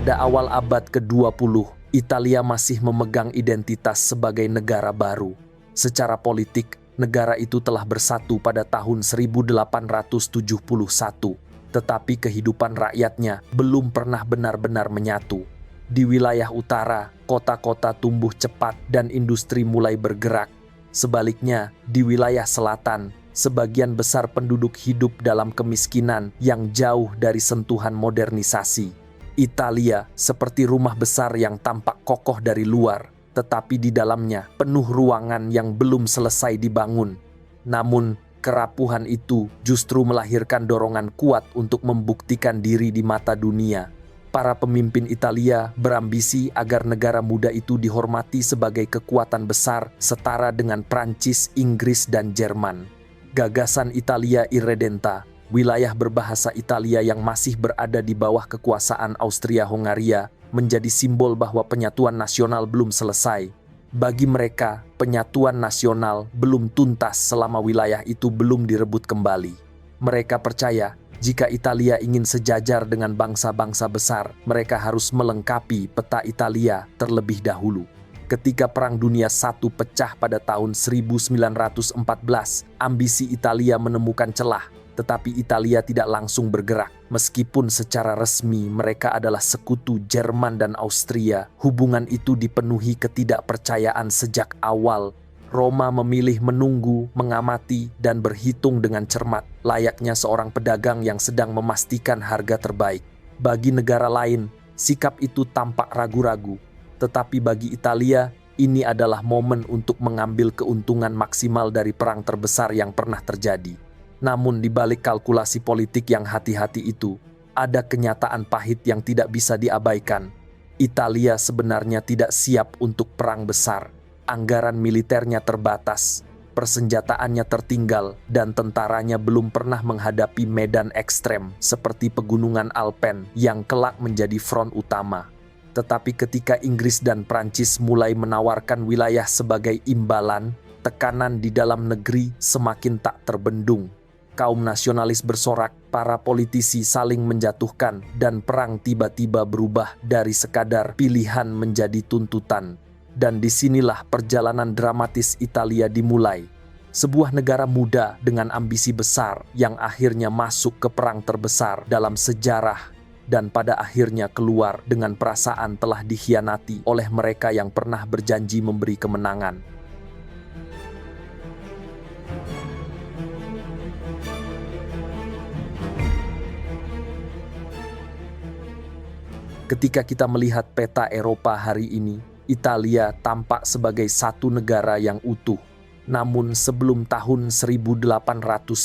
Pada awal abad ke-20, Italia masih memegang identitas sebagai negara baru. Secara politik, negara itu telah bersatu pada tahun 1871, tetapi kehidupan rakyatnya belum pernah benar-benar menyatu. Di wilayah utara, kota-kota tumbuh cepat dan industri mulai bergerak. Sebaliknya, di wilayah selatan, sebagian besar penduduk hidup dalam kemiskinan yang jauh dari sentuhan modernisasi. Italia seperti rumah besar yang tampak kokoh dari luar, tetapi di dalamnya penuh ruangan yang belum selesai dibangun. Namun, kerapuhan itu justru melahirkan dorongan kuat untuk membuktikan diri di mata dunia. Para pemimpin Italia berambisi agar negara muda itu dihormati sebagai kekuatan besar setara dengan Prancis, Inggris, dan Jerman. Gagasan Italia Irredenta, wilayah berbahasa Italia yang masih berada di bawah kekuasaan Austria-Hongaria, menjadi simbol bahwa penyatuan nasional belum selesai. Bagi mereka, penyatuan nasional belum tuntas selama wilayah itu belum direbut kembali. Mereka percaya, jika Italia ingin sejajar dengan bangsa-bangsa besar, mereka harus melengkapi peta Italia terlebih dahulu. Ketika Perang Dunia I pecah pada tahun 1914, ambisi Italia menemukan celah, tetapi Italia tidak langsung bergerak. Meskipun secara resmi mereka adalah sekutu Jerman dan Austria, hubungan itu dipenuhi ketidakpercayaan sejak awal. Roma memilih menunggu, mengamati, dan berhitung dengan cermat, layaknya seorang pedagang yang sedang memastikan harga terbaik. Bagi negara lain, sikap itu tampak ragu-ragu, tetapi bagi Italia, ini adalah momen untuk mengambil keuntungan maksimal dari perang terbesar yang pernah terjadi. Namun di balik kalkulasi politik yang hati-hati itu, ada kenyataan pahit yang tidak bisa diabaikan. Italia sebenarnya tidak siap untuk perang besar. Anggaran militernya terbatas, persenjataannya tertinggal, dan tentaranya belum pernah menghadapi medan ekstrem seperti pegunungan Alpen yang kelak menjadi front utama. Tetapi ketika Inggris dan Prancis mulai menawarkan wilayah sebagai imbalan, tekanan di dalam negeri semakin tak terbendung. Kaum nasionalis bersorak, para politisi saling menjatuhkan, dan perang tiba-tiba berubah dari sekadar pilihan menjadi tuntutan. Dan disinilah perjalanan dramatis Italia dimulai. Sebuah negara muda dengan ambisi besar yang akhirnya masuk ke perang terbesar dalam sejarah, dan pada akhirnya keluar dengan perasaan telah dikhianati oleh mereka yang pernah berjanji memberi kemenangan. Ketika kita melihat peta Eropa hari ini, Italia tampak sebagai satu negara yang utuh. Namun sebelum tahun 1871,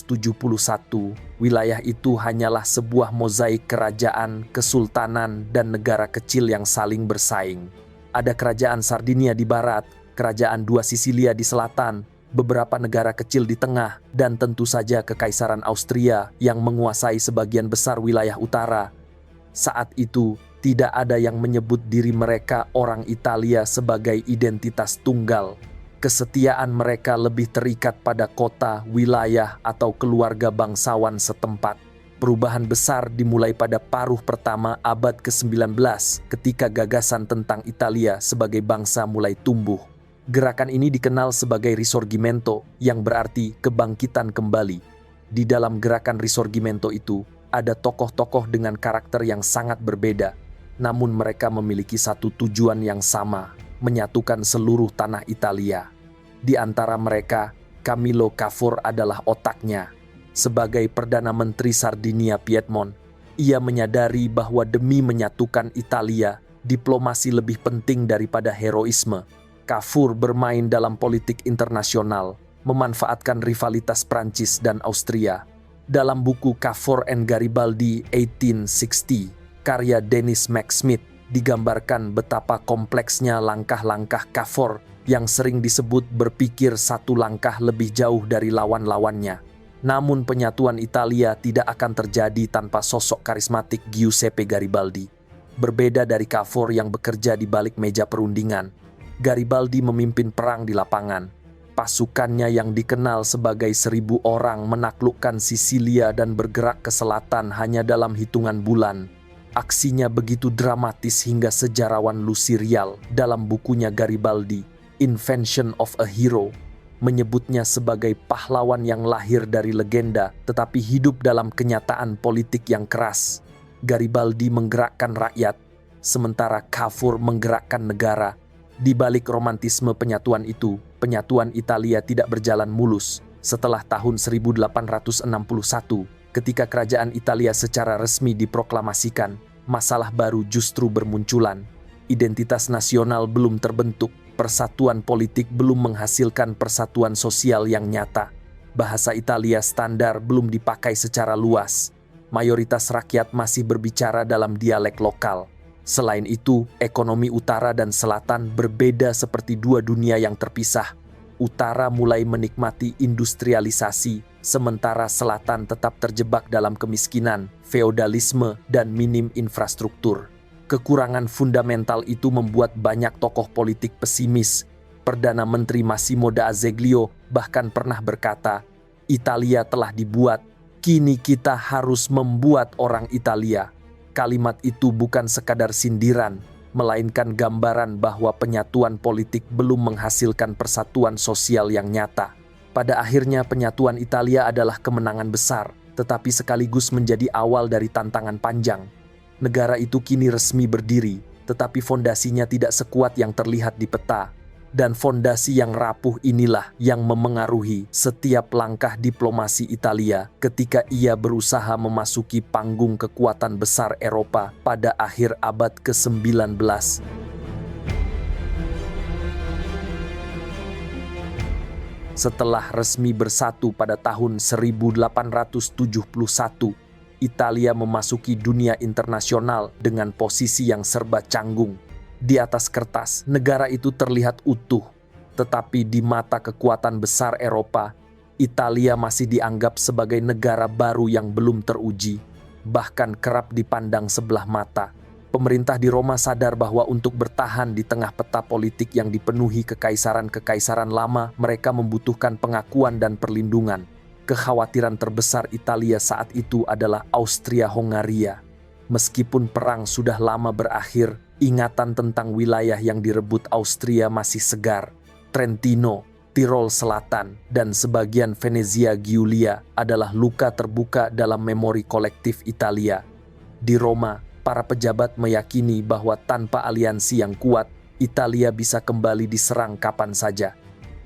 wilayah itu hanyalah sebuah mozaik kerajaan, kesultanan, dan negara kecil yang saling bersaing. Ada kerajaan Sardinia di barat, kerajaan Dua Sisilia di selatan, beberapa negara kecil di tengah, dan tentu saja Kekaisaran Austria yang menguasai sebagian besar wilayah utara. Saat itu, tidak ada yang menyebut diri mereka orang Italia sebagai identitas tunggal. Kesetiaan mereka lebih terikat pada kota, wilayah, atau keluarga bangsawan setempat. Perubahan besar dimulai pada paruh pertama abad ke-19 ketika gagasan tentang Italia sebagai bangsa mulai tumbuh. Gerakan ini dikenal sebagai Risorgimento, yang berarti kebangkitan kembali. Di dalam gerakan Risorgimento itu, ada tokoh-tokoh dengan karakter yang sangat berbeda. Namun mereka memiliki satu tujuan yang sama, menyatukan seluruh tanah Italia. Di antara mereka, Camillo Cavour adalah otaknya. Sebagai Perdana Menteri Sardinia Piedmont, ia menyadari bahwa demi menyatukan Italia, diplomasi lebih penting daripada heroisme. Cavour bermain dalam politik internasional, memanfaatkan rivalitas Prancis dan Austria. Dalam buku Cavour and Garibaldi 1860, karya Denis McSmith, digambarkan betapa kompleksnya langkah-langkah Cavour yang sering disebut berpikir satu langkah lebih jauh dari lawan-lawannya. Namun penyatuan Italia tidak akan terjadi tanpa sosok karismatik Giuseppe Garibaldi. Berbeda dari Cavour yang bekerja di balik meja perundingan, Garibaldi memimpin perang di lapangan. Pasukannya yang dikenal sebagai 1.000 orang menaklukkan Sisilia dan bergerak ke selatan hanya dalam hitungan bulan. Aksinya begitu dramatis hingga sejarawan Lucy Rial dalam bukunya Garibaldi, Invention of a Hero, menyebutnya sebagai pahlawan yang lahir dari legenda tetapi hidup dalam kenyataan politik yang keras. Garibaldi menggerakkan rakyat, sementara Cavour menggerakkan negara. Di balik romantisme penyatuan itu, penyatuan Italia tidak berjalan mulus. Setelah tahun 1861, ketika kerajaan Italia secara resmi diproklamasikan, masalah baru justru bermunculan. Identitas nasional belum terbentuk, persatuan politik belum menghasilkan persatuan sosial yang nyata. Bahasa Italia standar belum dipakai secara luas. Mayoritas rakyat masih berbicara dalam dialek lokal. Selain itu, ekonomi utara dan selatan berbeda seperti dua dunia yang terpisah. Utara mulai menikmati industrialisasi, sementara selatan tetap terjebak dalam kemiskinan, feodalisme, dan minim infrastruktur. Kekurangan fundamental itu membuat banyak tokoh politik pesimis. Perdana Menteri Massimo d'Azeglio bahkan pernah berkata, "Italia telah dibuat, kini kita harus membuat orang Italia." Kalimat itu bukan sekadar sindiran, melainkan gambaran bahwa penyatuan politik belum menghasilkan persatuan sosial yang nyata. Pada akhirnya penyatuan Italia adalah kemenangan besar, tetapi sekaligus menjadi awal dari tantangan panjang. Negara itu kini resmi berdiri, tetapi fondasinya tidak sekuat yang terlihat di peta. Dan fondasi yang rapuh inilah yang memengaruhi setiap langkah diplomasi Italia ketika ia berusaha memasuki panggung kekuatan besar Eropa pada akhir abad ke-19. Setelah resmi bersatu pada tahun 1871, Italia memasuki dunia internasional dengan posisi yang serba canggung. Di atas kertas, negara itu terlihat utuh, tetapi di mata kekuatan besar Eropa, Italia masih dianggap sebagai negara baru yang belum teruji, bahkan kerap dipandang sebelah mata. Pemerintah di Roma sadar bahwa untuk bertahan di tengah peta politik yang dipenuhi kekaisaran-kekaisaran lama, mereka membutuhkan pengakuan dan perlindungan. Kekhawatiran terbesar Italia saat itu adalah Austria-Hongaria. Meskipun perang sudah lama berakhir, ingatan tentang wilayah yang direbut Austria masih segar. Trentino, Tirol Selatan, dan sebagian Venezia Giulia adalah luka terbuka dalam memori kolektif Italia. Di Roma, para pejabat meyakini bahwa tanpa aliansi yang kuat, Italia bisa kembali diserang kapan saja.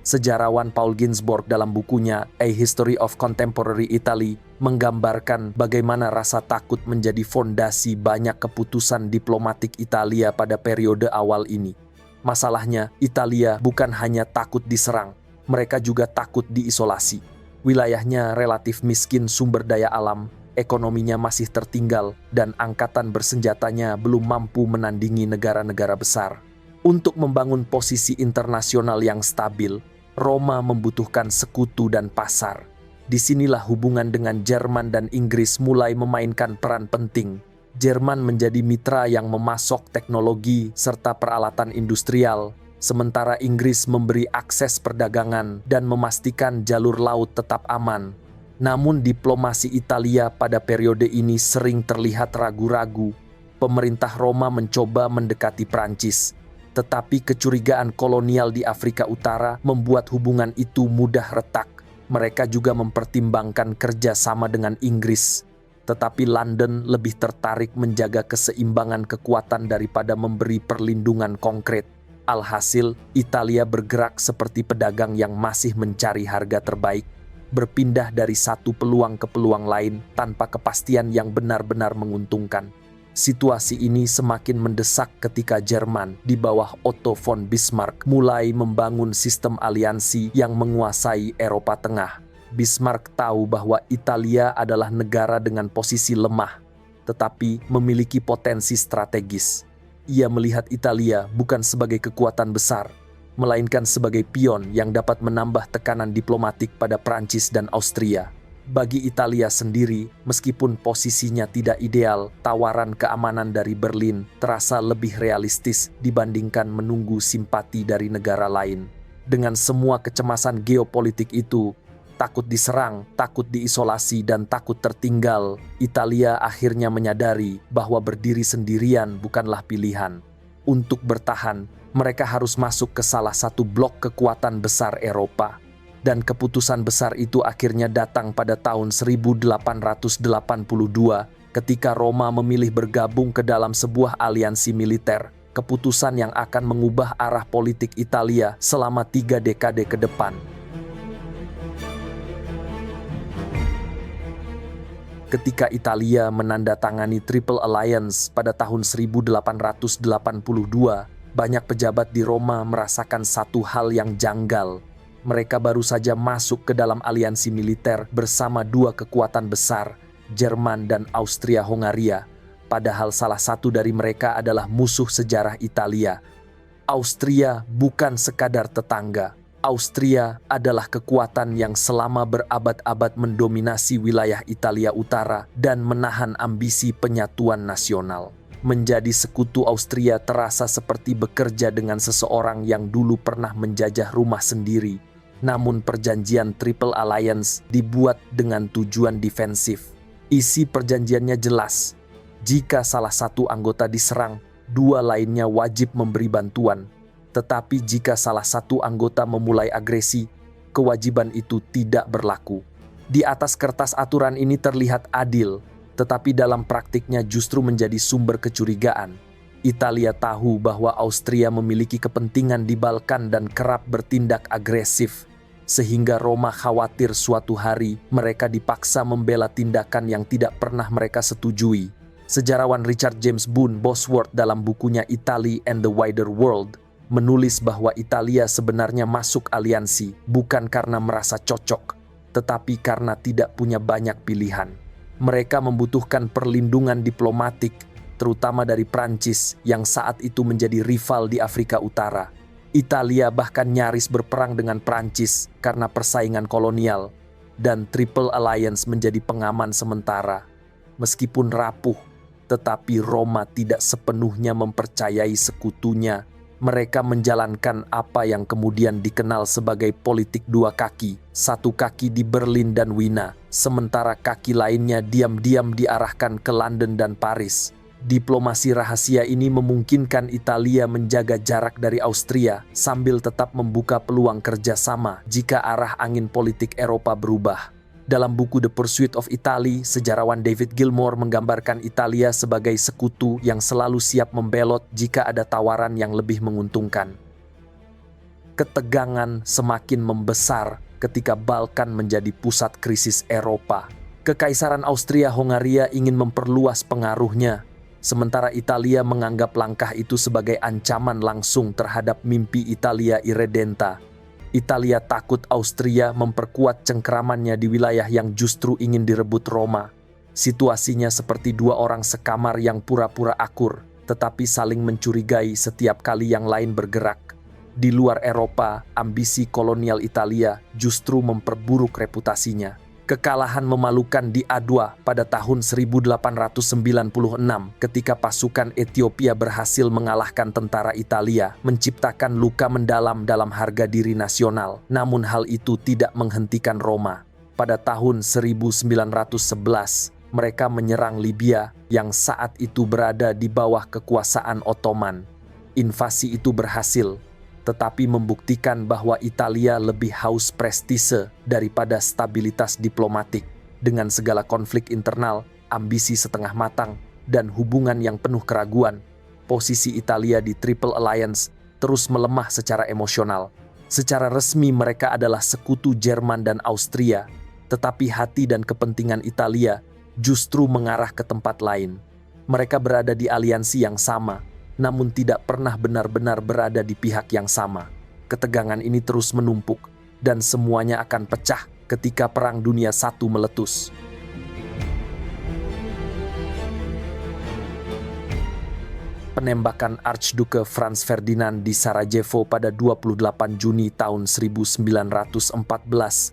Sejarawan Paul Ginsborg dalam bukunya A History of Contemporary Italy menggambarkan bagaimana rasa takut menjadi fondasi banyak keputusan diplomatik Italia pada periode awal ini. Masalahnya, Italia bukan hanya takut diserang, mereka juga takut diisolasi. Wilayahnya relatif miskin sumber daya alam, ekonominya masih tertinggal, dan angkatan bersenjatanya belum mampu menandingi negara-negara besar. Untuk membangun posisi internasional yang stabil, Roma membutuhkan sekutu dan pasar. Disinilah hubungan dengan Jerman dan Inggris mulai memainkan peran penting. Jerman menjadi mitra yang memasok teknologi serta peralatan industrial, sementara Inggris memberi akses perdagangan dan memastikan jalur laut tetap aman. Namun diplomasi Italia pada periode ini sering terlihat ragu-ragu. Pemerintah Roma mencoba mendekati Prancis, tetapi kecurigaan kolonial di Afrika Utara membuat hubungan itu mudah retak. Mereka juga mempertimbangkan kerjasama dengan Inggris, tetapi London lebih tertarik menjaga keseimbangan kekuatan daripada memberi perlindungan konkret. Alhasil, Italia bergerak seperti pedagang yang masih mencari harga terbaik, berpindah dari satu peluang ke peluang lain tanpa kepastian yang benar-benar menguntungkan. Situasi ini semakin mendesak ketika Jerman di bawah Otto von Bismarck mulai membangun sistem aliansi yang menguasai Eropa Tengah. Bismarck tahu bahwa Italia adalah negara dengan posisi lemah, tetapi memiliki potensi strategis. Ia melihat Italia bukan sebagai kekuatan besar, melainkan sebagai pion yang dapat menambah tekanan diplomatik pada Prancis dan Austria. Bagi Italia sendiri, meskipun posisinya tidak ideal, tawaran keamanan dari Berlin terasa lebih realistis dibandingkan menunggu simpati dari negara lain. Dengan semua kecemasan geopolitik itu, takut diserang, takut diisolasi, dan takut tertinggal, Italia akhirnya menyadari bahwa berdiri sendirian bukanlah pilihan. Untuk bertahan, mereka harus masuk ke salah satu blok kekuatan besar Eropa. Dan keputusan besar itu akhirnya datang pada tahun 1882 ketika Roma memilih bergabung ke dalam sebuah aliansi militer. Keputusan yang akan mengubah arah politik Italia selama 3 dekade ke depan. Ketika Italia menandatangani Triple Alliance pada tahun 1882, banyak pejabat di Roma merasakan satu hal yang janggal. Mereka baru saja masuk ke dalam aliansi militer bersama 2 kekuatan besar, Jerman dan Austria-Hongaria. Padahal salah satu dari mereka adalah musuh sejarah Italia. Austria bukan sekadar tetangga. Austria adalah kekuatan yang selama berabad-abad mendominasi wilayah Italia Utara dan menahan ambisi penyatuan nasional. Menjadi sekutu Austria terasa seperti bekerja dengan seseorang yang dulu pernah menjajah rumah sendiri. Namun perjanjian Triple Alliance dibuat dengan tujuan defensif. Isi perjanjiannya jelas. Jika salah satu anggota diserang, 2 lainnya wajib memberi bantuan. Tetapi jika salah satu anggota memulai agresi, kewajiban itu tidak berlaku. Di atas kertas aturan ini terlihat adil, tetapi dalam praktiknya justru menjadi sumber kecurigaan. Italia tahu bahwa Austria memiliki kepentingan di Balkan dan kerap bertindak agresif, sehingga Roma khawatir suatu hari mereka dipaksa membela tindakan yang tidak pernah mereka setujui. Sejarawan Richard James Boone Bosworth dalam bukunya Italy and the Wider World menulis bahwa Italia sebenarnya masuk aliansi bukan karena merasa cocok, tetapi karena tidak punya banyak pilihan. Mereka membutuhkan perlindungan diplomatik, terutama dari Prancis yang saat itu menjadi rival di Afrika Utara. Italia bahkan nyaris berperang dengan Prancis karena persaingan kolonial, dan Triple Alliance menjadi pengaman sementara. Meskipun rapuh, tetapi Roma tidak sepenuhnya mempercayai sekutunya. Mereka menjalankan apa yang kemudian dikenal sebagai politik 2 kaki. 1 kaki di Berlin dan Wina, sementara kaki lainnya diam-diam diarahkan ke London dan Paris. Diplomasi rahasia ini memungkinkan Italia menjaga jarak dari Austria sambil tetap membuka peluang kerjasama jika arah angin politik Eropa berubah. Dalam buku The Pursuit of Italy, sejarawan David Gilmour menggambarkan Italia sebagai sekutu yang selalu siap membelot jika ada tawaran yang lebih menguntungkan. Ketegangan semakin membesar ketika Balkan menjadi pusat krisis Eropa. Kekaisaran Austria-Hongaria ingin memperluas pengaruhnya, sementara Italia menganggap langkah itu sebagai ancaman langsung terhadap mimpi Italia Irredenta. Italia takut Austria memperkuat cengkeramannya di wilayah yang justru ingin direbut Roma. Situasinya seperti 2 orang sekamar yang pura-pura akur, tetapi saling mencurigai setiap kali yang lain bergerak. Di luar Eropa, ambisi kolonial Italia justru memperburuk reputasinya. Kekalahan memalukan di Adwa pada tahun 1896 ketika pasukan Ethiopia berhasil mengalahkan tentara Italia, menciptakan luka mendalam dalam harga diri nasional. Namun hal itu tidak menghentikan Roma. Pada tahun 1911, mereka menyerang Libya yang saat itu berada di bawah kekuasaan Ottoman. Invasi itu berhasil, tetapi membuktikan bahwa Italia lebih haus prestise daripada stabilitas diplomatik. Dengan segala konflik internal, ambisi setengah matang, dan hubungan yang penuh keraguan, posisi Italia di Triple Alliance terus melemah secara emosional. Secara resmi mereka adalah sekutu Jerman dan Austria, tetapi hati dan kepentingan Italia justru mengarah ke tempat lain. Mereka berada di aliansi yang sama, namun tidak pernah benar-benar berada di pihak yang sama. Ketegangan ini terus menumpuk, dan semuanya akan pecah ketika Perang Dunia I meletus. Penembakan Archduke Franz Ferdinand di Sarajevo pada 28 Juni tahun 1914,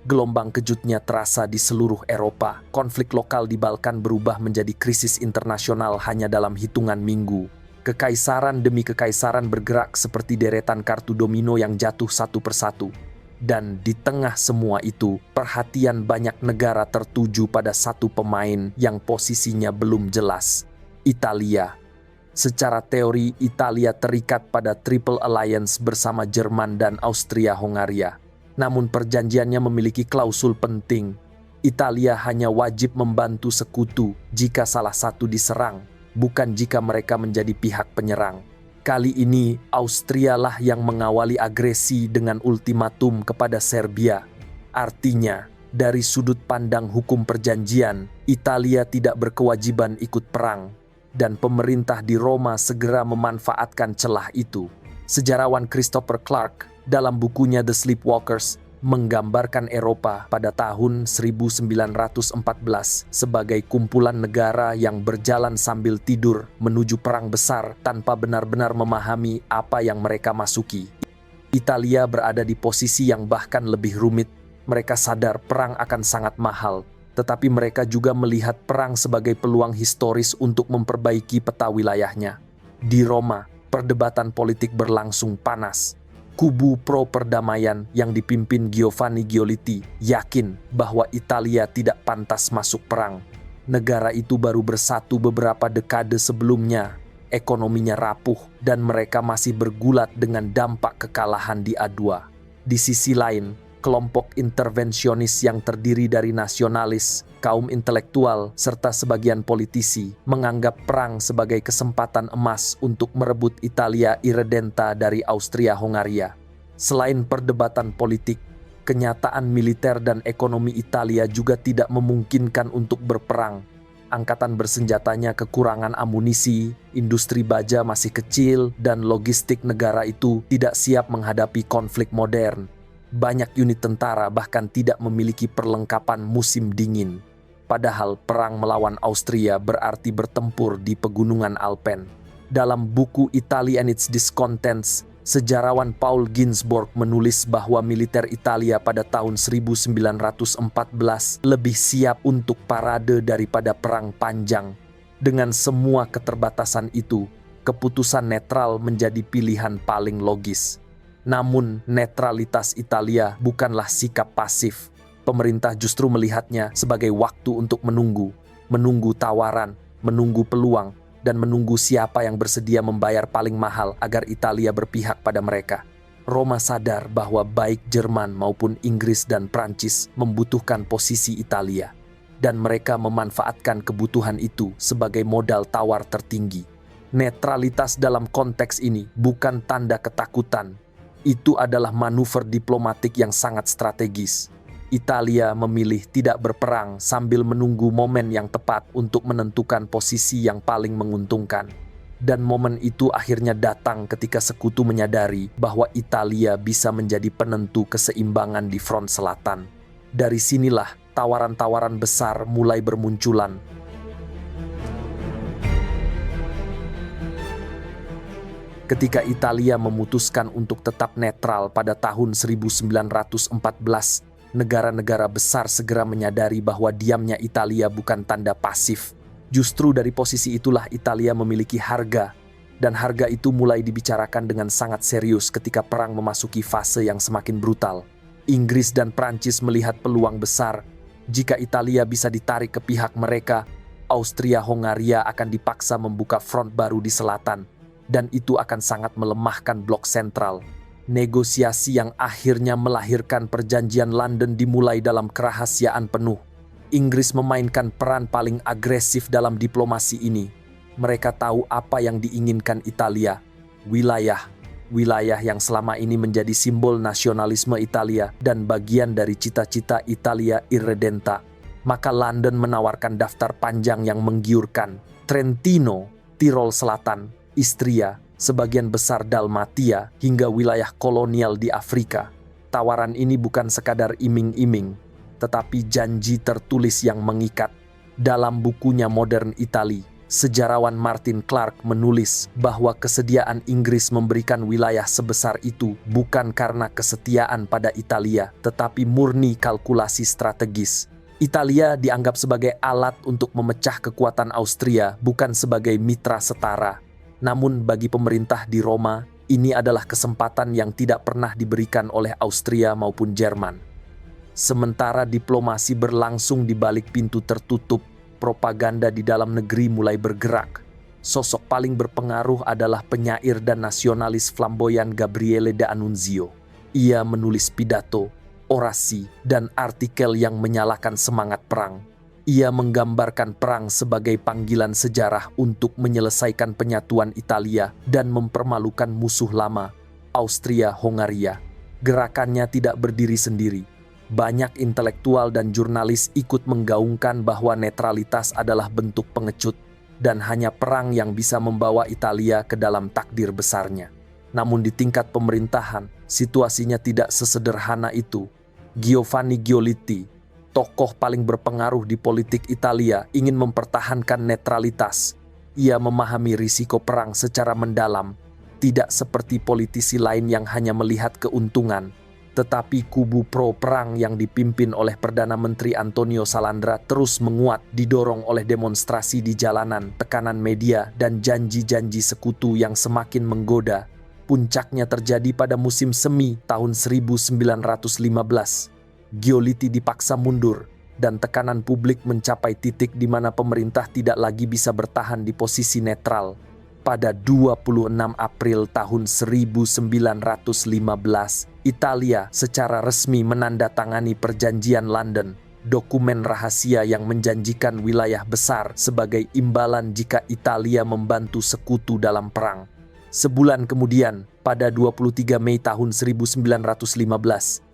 gelombang kejutnya terasa di seluruh Eropa. Konflik lokal di Balkan berubah menjadi krisis internasional hanya dalam hitungan minggu. Kekaisaran demi kekaisaran bergerak seperti deretan kartu domino yang jatuh satu persatu. Dan di tengah semua itu, perhatian banyak negara tertuju pada satu pemain yang posisinya belum jelas, Italia. Secara teori, Italia terikat pada Triple Alliance bersama Jerman dan Austria-Hongaria. Namun perjanjiannya memiliki klausul penting. Italia hanya wajib membantu sekutu jika salah satu diserang, bukan jika mereka menjadi pihak penyerang. Kali ini, Austria lah yang mengawali agresi dengan ultimatum kepada Serbia. Artinya, dari sudut pandang hukum perjanjian, Italia tidak berkewajiban ikut perang, dan pemerintah di Roma segera memanfaatkan celah itu. Sejarawan Christopher Clark dalam bukunya The Sleepwalkers menggambarkan Eropa pada tahun 1914 sebagai kumpulan negara yang berjalan sambil tidur menuju perang besar tanpa benar-benar memahami apa yang mereka masuki. Italia berada di posisi yang bahkan lebih rumit. Mereka sadar perang akan sangat mahal, tetapi mereka juga melihat perang sebagai peluang historis untuk memperbaiki peta wilayahnya. Di Roma, perdebatan politik berlangsung panas. Kubu pro-perdamaian yang dipimpin Giovanni Giolitti yakin bahwa Italia tidak pantas masuk perang. Negara itu baru bersatu beberapa dekade sebelumnya, ekonominya rapuh, dan mereka masih bergulat dengan dampak kekalahan di A2. Di sisi lain, kelompok intervensionis yang terdiri dari nasionalis, kaum intelektual, serta sebagian politisi menganggap perang sebagai kesempatan emas untuk merebut Italia irredenta dari Austria-Hongaria. Selain perdebatan politik, kenyataan militer dan ekonomi Italia juga tidak memungkinkan untuk berperang. Angkatan bersenjatanya kekurangan amunisi, industri baja masih kecil, dan logistik negara itu tidak siap menghadapi konflik modern. Banyak unit tentara bahkan tidak memiliki perlengkapan musim dingin. Padahal perang melawan Austria berarti bertempur di pegunungan Alpen. Dalam buku Italy and its Discontents, sejarawan Paul Ginsborg menulis bahwa militer Italia pada tahun 1914 lebih siap untuk parade daripada perang panjang. Dengan semua keterbatasan itu, keputusan netral menjadi pilihan paling logis. Namun, netralitas Italia bukanlah sikap pasif. Pemerintah justru melihatnya sebagai waktu untuk menunggu tawaran, menunggu peluang, dan menunggu siapa yang bersedia membayar paling mahal agar Italia berpihak pada mereka. Roma sadar bahwa baik Jerman maupun Inggris dan Prancis membutuhkan posisi Italia, dan mereka memanfaatkan kebutuhan itu sebagai modal tawar tertinggi. Netralitas dalam konteks ini bukan tanda ketakutan. Itu adalah manuver diplomatik yang sangat strategis. Italia memilih tidak berperang sambil menunggu momen yang tepat untuk menentukan posisi yang paling menguntungkan. Dan momen itu akhirnya datang ketika sekutu menyadari bahwa Italia bisa menjadi penentu keseimbangan di front selatan. Dari sinilah tawaran-tawaran besar mulai bermunculan. Ketika Italia memutuskan untuk tetap netral pada tahun 1914, negara-negara besar segera menyadari bahwa diamnya Italia bukan tanda pasif. Justru dari posisi itulah Italia memiliki harga, dan harga itu mulai dibicarakan dengan sangat serius ketika perang memasuki fase yang semakin brutal. Inggris dan Prancis melihat peluang besar. Jika Italia bisa ditarik ke pihak mereka, Austria-Hongaria akan dipaksa membuka front baru di selatan. Dan itu akan sangat melemahkan blok sentral. Negosiasi yang akhirnya melahirkan perjanjian London dimulai dalam kerahasiaan penuh. Inggris memainkan peran paling agresif dalam diplomasi ini. Mereka tahu apa yang diinginkan Italia, wilayah yang selama ini menjadi simbol nasionalisme Italia dan bagian dari cita-cita Italia irredenta. Maka London menawarkan daftar panjang yang menggiurkan: Trentino, Tirol Selatan, Istria, sebagian besar Dalmatia, hingga wilayah kolonial di Afrika. Tawaran ini bukan sekadar iming-iming, tetapi janji tertulis yang mengikat. Dalam bukunya Modern Italy, sejarawan Martin Clark menulis bahwa kesediaan Inggris memberikan wilayah sebesar itu bukan karena kesetiaan pada Italia, tetapi murni kalkulasi strategis. Italia dianggap sebagai alat untuk memecah kekuatan Austria, bukan sebagai mitra setara. Namun bagi pemerintah di Roma, Ini adalah kesempatan yang tidak pernah diberikan oleh Austria maupun Jerman. Sementara diplomasi berlangsung di balik pintu tertutup, propaganda di dalam negeri mulai bergerak. Sosok paling berpengaruh adalah penyair dan nasionalis flamboyan Gabriele D'Annunzio. Ia menulis pidato, orasi, dan artikel yang menyalakan semangat perang. Ia menggambarkan perang sebagai panggilan sejarah untuk menyelesaikan penyatuan Italia dan mempermalukan musuh lama, Austria-Hongaria. Gerakannya tidak berdiri sendiri. Banyak intelektual dan jurnalis ikut menggaungkan bahwa netralitas adalah bentuk pengecut dan hanya perang yang bisa membawa Italia ke dalam takdir besarnya. Namun di tingkat pemerintahan, situasinya tidak sesederhana itu. Giovanni Giolitti, tokoh paling berpengaruh di politik Italia, ingin mempertahankan netralitas. Ia memahami risiko perang secara mendalam, tidak seperti politisi lain yang hanya melihat keuntungan. Tetapi kubu pro-perang yang dipimpin oleh Perdana Menteri Antonio Salandra terus menguat, didorong oleh demonstrasi di jalanan, tekanan media, dan janji-janji sekutu yang semakin menggoda. Puncaknya terjadi pada musim semi tahun 1915. Giolitti dipaksa mundur, dan tekanan publik mencapai titik di mana pemerintah tidak lagi bisa bertahan di posisi netral. Pada 26 April tahun 1915, Italia secara resmi menandatangani Perjanjian London, dokumen rahasia yang menjanjikan wilayah besar sebagai imbalan jika Italia membantu sekutu dalam perang. Sebulan kemudian, pada 23 Mei tahun 1915,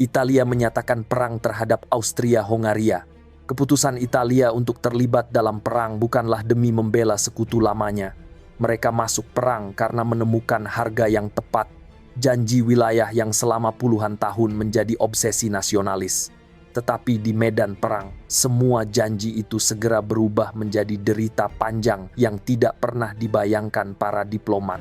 Italia menyatakan perang terhadap Austria-Hongaria. Keputusan Italia untuk terlibat dalam perang bukanlah demi membela sekutu lamanya. Mereka masuk perang karena menemukan harga yang tepat, janji wilayah yang selama puluhan tahun menjadi obsesi nasionalis. Tetapi di medan perang, semua janji itu segera berubah menjadi derita panjang yang tidak pernah dibayangkan para diplomat.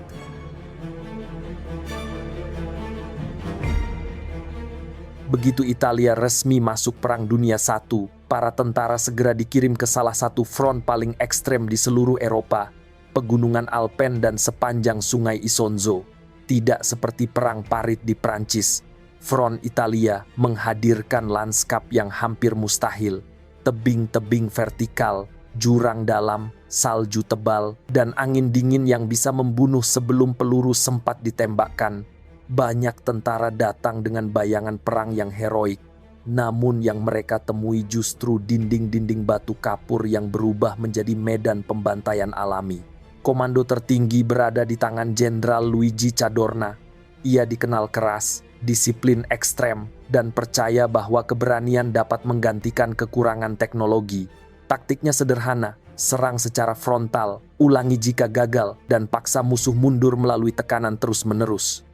Begitu Italia resmi masuk Perang Dunia I, para tentara segera dikirim ke salah satu front paling ekstrem di seluruh Eropa, Pegunungan Alpen dan sepanjang Sungai Isonzo. Tidak seperti Perang Parit di Prancis, front Italia menghadirkan lanskap yang hampir mustahil. Tebing-tebing vertikal, jurang dalam, salju tebal, dan angin dingin yang bisa membunuh sebelum peluru sempat ditembakkan. Banyak tentara datang dengan bayangan perang yang heroik, namun yang mereka temui justru dinding-dinding batu kapur yang berubah menjadi medan pembantaian alami. Komando tertinggi berada di tangan Jenderal Luigi Cadorna. Ia dikenal keras, disiplin ekstrem, dan percaya bahwa keberanian dapat menggantikan kekurangan teknologi. Taktiknya sederhana, serang secara frontal, ulangi jika gagal, dan paksa musuh mundur melalui tekanan terus-menerus.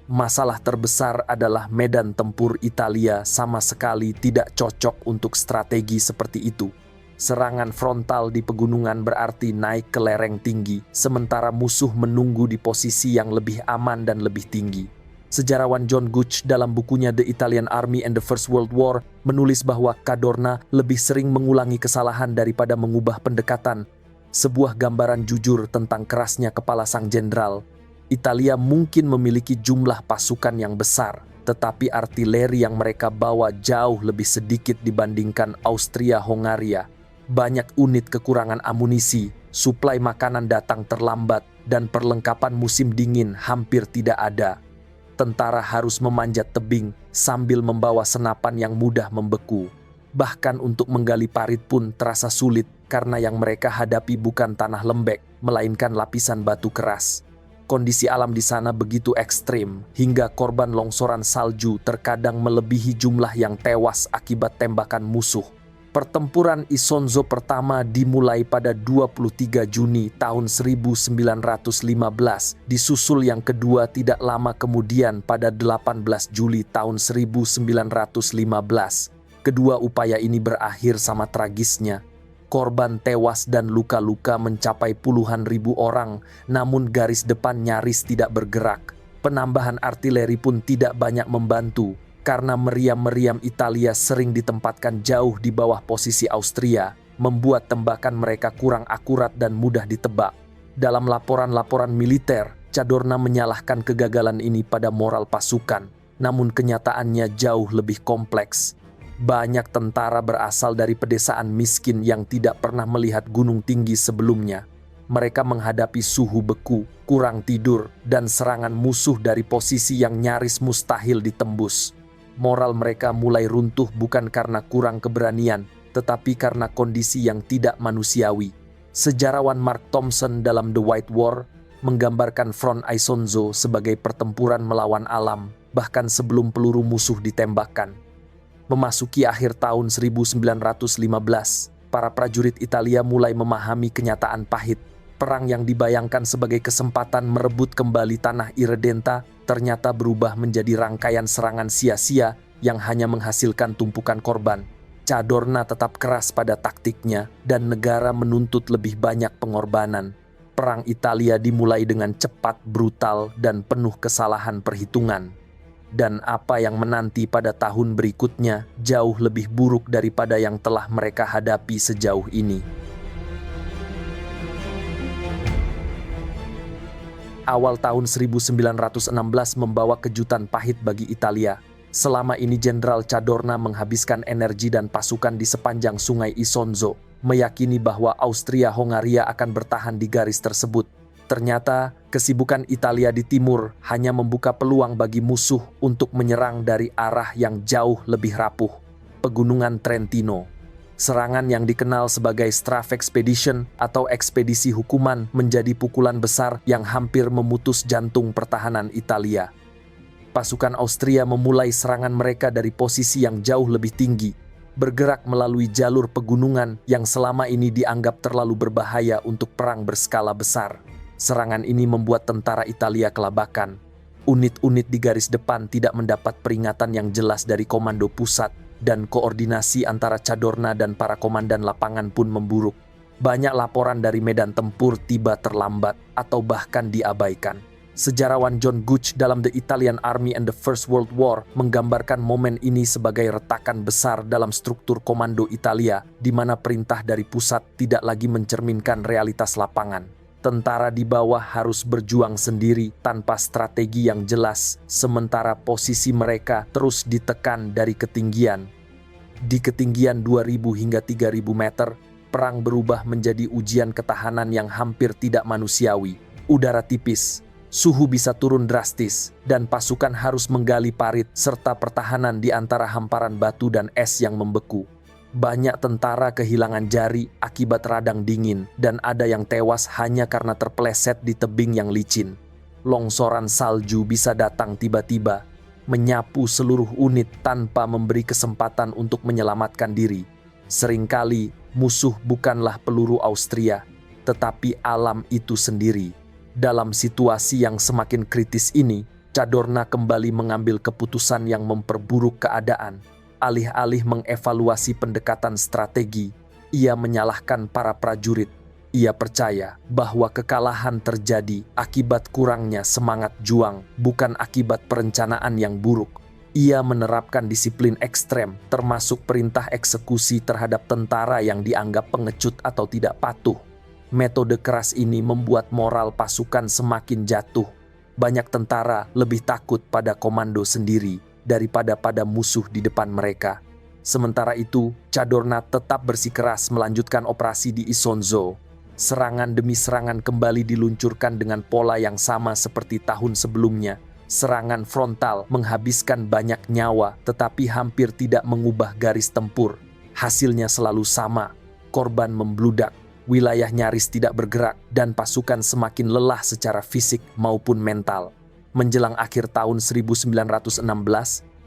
Masalah terbesar adalah medan tempur Italia sama sekali tidak cocok untuk strategi seperti itu. Serangan frontal di pegunungan berarti naik ke lereng tinggi, sementara musuh menunggu di posisi yang lebih aman dan lebih tinggi. Sejarawan John Gooch dalam bukunya The Italian Army and the First World War menulis bahwa Cadorna lebih sering mengulangi kesalahan daripada mengubah pendekatan. Sebuah gambaran jujur tentang kerasnya kepala sang jenderal. Italia mungkin memiliki jumlah pasukan yang besar, tetapi artileri yang mereka bawa jauh lebih sedikit dibandingkan Austria-Hongaria. Banyak unit kekurangan amunisi, suplai makanan datang terlambat, dan perlengkapan musim dingin hampir tidak ada. Tentara harus memanjat tebing sambil membawa senapan yang mudah membeku. Bahkan untuk menggali parit pun terasa sulit karena yang mereka hadapi bukan tanah lembek, melainkan lapisan batu keras. Kondisi alam di sana begitu ekstrim hingga korban longsoran salju terkadang melebihi jumlah yang tewas akibat tembakan musuh. Pertempuran Isonzo pertama dimulai pada 23 Juni tahun 1915, disusul yang kedua tidak lama kemudian pada 18 Juli tahun 1915. Kedua upaya ini berakhir sama tragisnya. Korban tewas dan luka-luka mencapai puluhan ribu orang, namun garis depan nyaris tidak bergerak. Penambahan artileri pun tidak banyak membantu, karena meriam-meriam Italia sering ditempatkan jauh di bawah posisi Austria, membuat tembakan mereka kurang akurat dan mudah ditebak. Dalam laporan-laporan militer, Cadorna menyalahkan kegagalan ini pada moral pasukan, namun kenyataannya jauh lebih kompleks. Banyak tentara berasal dari pedesaan miskin yang tidak pernah melihat gunung tinggi sebelumnya. Mereka menghadapi suhu beku, kurang tidur, dan serangan musuh dari posisi yang nyaris mustahil ditembus. Moral mereka mulai runtuh bukan karena kurang keberanian, tetapi karena kondisi yang tidak manusiawi. Sejarawan Mark Thompson dalam The White War menggambarkan Front Isonzo sebagai pertempuran melawan alam, bahkan sebelum peluru musuh ditembakkan. Memasuki akhir tahun 1915, para prajurit Italia mulai memahami kenyataan pahit. Perang yang dibayangkan sebagai kesempatan merebut kembali tanah Irredenta ternyata berubah menjadi rangkaian serangan sia-sia yang hanya menghasilkan tumpukan korban. Cadorna tetap keras pada taktiknya dan negara menuntut lebih banyak pengorbanan. Perang Italia dimulai dengan cepat, brutal, dan penuh kesalahan perhitungan. Dan apa yang menanti pada tahun berikutnya jauh lebih buruk daripada yang telah mereka hadapi sejauh ini. Awal tahun 1916 membawa kejutan pahit bagi Italia. Selama ini Jenderal Cadorna menghabiskan energi dan pasukan di sepanjang sungai Isonzo, meyakini bahwa Austria-Hongaria akan bertahan di garis tersebut. Ternyata, kesibukan Italia di timur hanya membuka peluang bagi musuh untuk menyerang dari arah yang jauh lebih rapuh, Pegunungan Trentino. Serangan yang dikenal sebagai Strafe Expedition atau ekspedisi hukuman menjadi pukulan besar yang hampir memutus jantung pertahanan Italia. Pasukan Austria memulai serangan mereka dari posisi yang jauh lebih tinggi, bergerak melalui jalur pegunungan yang selama ini dianggap terlalu berbahaya untuk perang berskala besar. Serangan ini membuat tentara Italia kelabakan. Unit-unit di garis depan tidak mendapat peringatan yang jelas dari komando pusat, dan koordinasi antara Cadorna dan para komandan lapangan pun memburuk. Banyak laporan dari medan tempur tiba terlambat atau bahkan diabaikan. Sejarawan John Gooch dalam The Italian Army and the First World War menggambarkan momen ini sebagai retakan besar dalam struktur komando Italia, di mana perintah dari pusat tidak lagi mencerminkan realitas lapangan. Tentara di bawah harus berjuang sendiri tanpa strategi yang jelas, sementara posisi mereka terus ditekan dari ketinggian. Di ketinggian 2.000 hingga 3.000 meter, perang berubah menjadi ujian ketahanan yang hampir tidak manusiawi. Udara tipis, suhu bisa turun drastis, dan pasukan harus menggali parit serta pertahanan di antara hamparan batu dan es yang membeku. Banyak tentara kehilangan jari akibat radang dingin, dan ada yang tewas hanya karena terpeleset di tebing yang licin. Longsoran salju bisa datang tiba-tiba, menyapu seluruh unit tanpa memberi kesempatan untuk menyelamatkan diri. Seringkali musuh bukanlah peluru Austria, tetapi alam itu sendiri. Dalam situasi yang semakin kritis ini, Cadorna kembali mengambil keputusan yang memperburuk keadaan. Alih-alih mengevaluasi pendekatan strategi, ia menyalahkan para prajurit. Ia percaya bahwa kekalahan terjadi akibat kurangnya semangat juang, bukan akibat perencanaan yang buruk. Ia menerapkan disiplin ekstrem, termasuk perintah eksekusi terhadap tentara yang dianggap pengecut atau tidak patuh. Metode keras ini membuat moral pasukan semakin jatuh. Banyak tentara lebih takut pada komando sendiri daripada pada musuh di depan mereka. Sementara itu, Cadorna tetap bersikeras melanjutkan operasi di Isonzo. Serangan demi serangan kembali diluncurkan dengan pola yang sama seperti tahun sebelumnya. Serangan frontal menghabiskan banyak nyawa, tetapi hampir tidak mengubah garis tempur. Hasilnya selalu sama, korban membludak, wilayah nyaris tidak bergerak, dan pasukan semakin lelah secara fisik maupun mental. Menjelang akhir tahun 1916,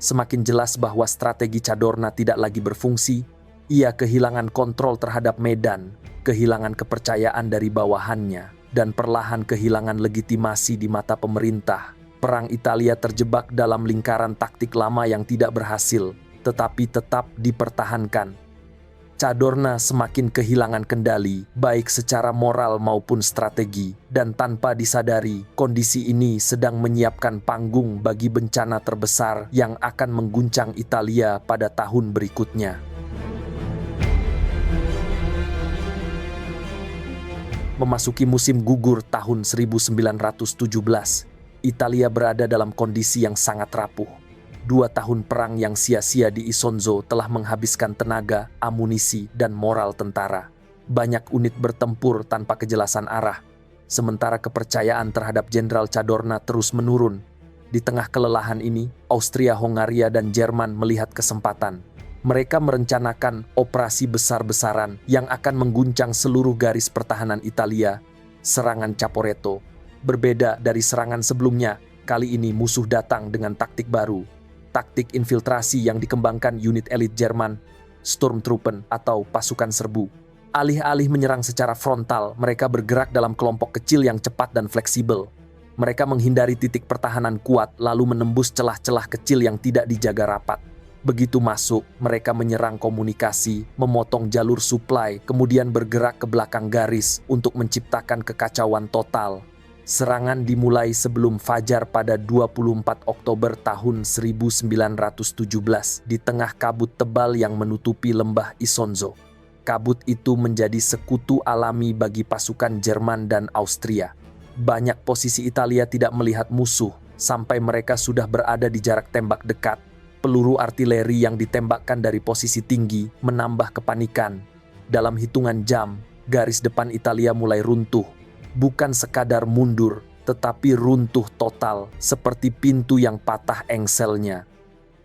semakin jelas bahwa strategi Cadorna tidak lagi berfungsi. Ia kehilangan kontrol terhadap medan, kehilangan kepercayaan dari bawahannya, dan perlahan kehilangan legitimasi di mata pemerintah. Perang Italia terjebak dalam lingkaran taktik lama yang tidak berhasil, tetapi tetap dipertahankan. Cadorna semakin kehilangan kendali, baik secara moral maupun strategi, dan tanpa disadari, kondisi ini sedang menyiapkan panggung bagi bencana terbesar yang akan mengguncang Italia pada tahun berikutnya. Memasuki musim gugur tahun 1917, Italia berada dalam kondisi yang sangat rapuh. 2 tahun perang yang sia-sia di Isonzo telah menghabiskan tenaga, amunisi, dan moral tentara. Banyak unit bertempur tanpa kejelasan arah, sementara kepercayaan terhadap Jenderal Cadorna terus menurun. Di tengah kelelahan ini, Austria-Hongaria dan Jerman melihat kesempatan. Mereka merencanakan operasi besar-besaran yang akan mengguncang seluruh garis pertahanan Italia. Serangan Caporetto. Berbeda dari serangan sebelumnya, kali ini musuh datang dengan taktik baru. Taktik infiltrasi yang dikembangkan unit elit Jerman, Sturmtruppen atau pasukan serbu. Alih-alih menyerang secara frontal, mereka bergerak dalam kelompok kecil yang cepat dan fleksibel. Mereka menghindari titik pertahanan kuat, lalu menembus celah-celah kecil yang tidak dijaga rapat. Begitu masuk, mereka menyerang komunikasi, memotong jalur suplai, kemudian bergerak ke belakang garis untuk menciptakan kekacauan total. Serangan dimulai sebelum fajar pada 24 Oktober tahun 1917 di tengah kabut tebal yang menutupi lembah Isonzo. Kabut itu menjadi sekutu alami bagi pasukan Jerman dan Austria. Banyak posisi Italia tidak melihat musuh sampai mereka sudah berada di jarak tembak dekat. Peluru artileri yang ditembakkan dari posisi tinggi menambah kepanikan. Dalam hitungan jam, garis depan Italia mulai runtuh. Bukan sekadar mundur, tetapi runtuh total seperti pintu yang patah engselnya.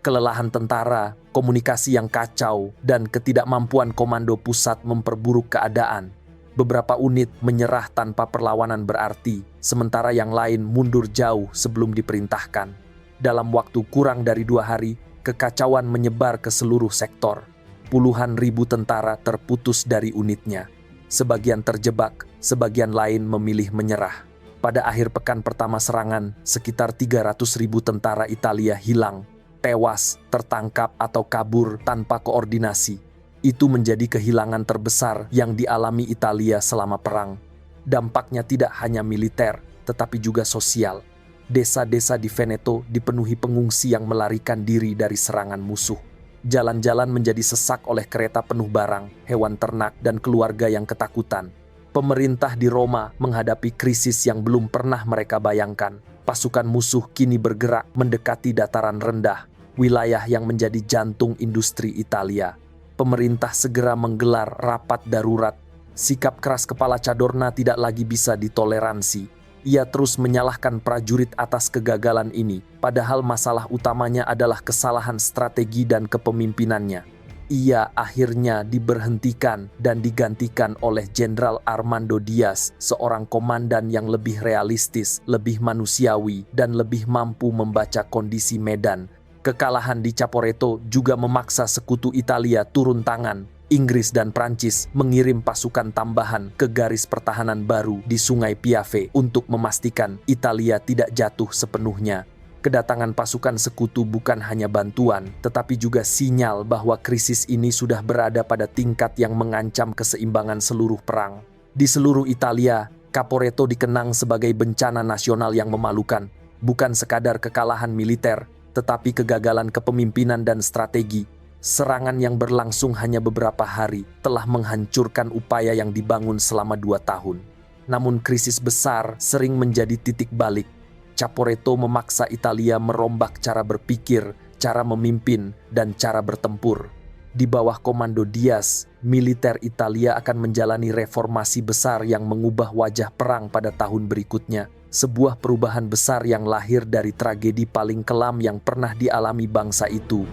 Kelelahan tentara, komunikasi yang kacau, dan ketidakmampuan komando pusat memperburuk keadaan. Beberapa unit menyerah tanpa perlawanan berarti, sementara yang lain mundur jauh sebelum diperintahkan. Dalam waktu kurang dari 2 hari, kekacauan menyebar ke seluruh sektor. Puluhan ribu tentara terputus dari unitnya. Sebagian terjebak, sebagian lain memilih menyerah. Pada akhir pekan pertama serangan, sekitar 300.000 tentara Italia hilang, tewas, tertangkap atau kabur tanpa koordinasi. Itu menjadi kehilangan terbesar yang dialami Italia selama perang. Dampaknya tidak hanya militer, tetapi juga sosial. Desa-desa di Veneto dipenuhi pengungsi yang melarikan diri dari serangan musuh. Jalan-jalan menjadi sesak oleh kereta penuh barang, hewan ternak, dan keluarga yang ketakutan. Pemerintah di Roma menghadapi krisis yang belum pernah mereka bayangkan. Pasukan musuh kini bergerak mendekati dataran rendah, wilayah yang menjadi jantung industri Italia. Pemerintah segera menggelar rapat darurat. Sikap keras kepala Cadorna tidak lagi bisa ditoleransi. Ia terus menyalahkan prajurit atas kegagalan ini, padahal masalah utamanya adalah kesalahan strategi dan kepemimpinannya. Ia akhirnya diberhentikan dan digantikan oleh Jenderal Armando Diaz, seorang komandan yang lebih realistis, lebih manusiawi, dan lebih mampu membaca kondisi medan. Kekalahan di Caporetto juga memaksa sekutu Italia turun tangan. Inggris dan Prancis mengirim pasukan tambahan ke garis pertahanan baru di Sungai Piave untuk memastikan Italia tidak jatuh sepenuhnya. Kedatangan pasukan sekutu bukan hanya bantuan, tetapi juga sinyal bahwa krisis ini sudah berada pada tingkat yang mengancam keseimbangan seluruh perang. Di seluruh Italia, Caporetto dikenang sebagai bencana nasional yang memalukan, bukan sekadar kekalahan militer, tetapi kegagalan kepemimpinan dan strategi. Serangan yang berlangsung hanya beberapa hari telah menghancurkan upaya yang dibangun selama 2 tahun. Namun krisis besar sering menjadi titik balik. Caporetto memaksa Italia merombak cara berpikir, cara memimpin, dan cara bertempur. Di bawah komando Diaz, militer Italia akan menjalani reformasi besar yang mengubah wajah perang pada tahun berikutnya. Sebuah perubahan besar yang lahir dari tragedi paling kelam yang pernah dialami bangsa itu.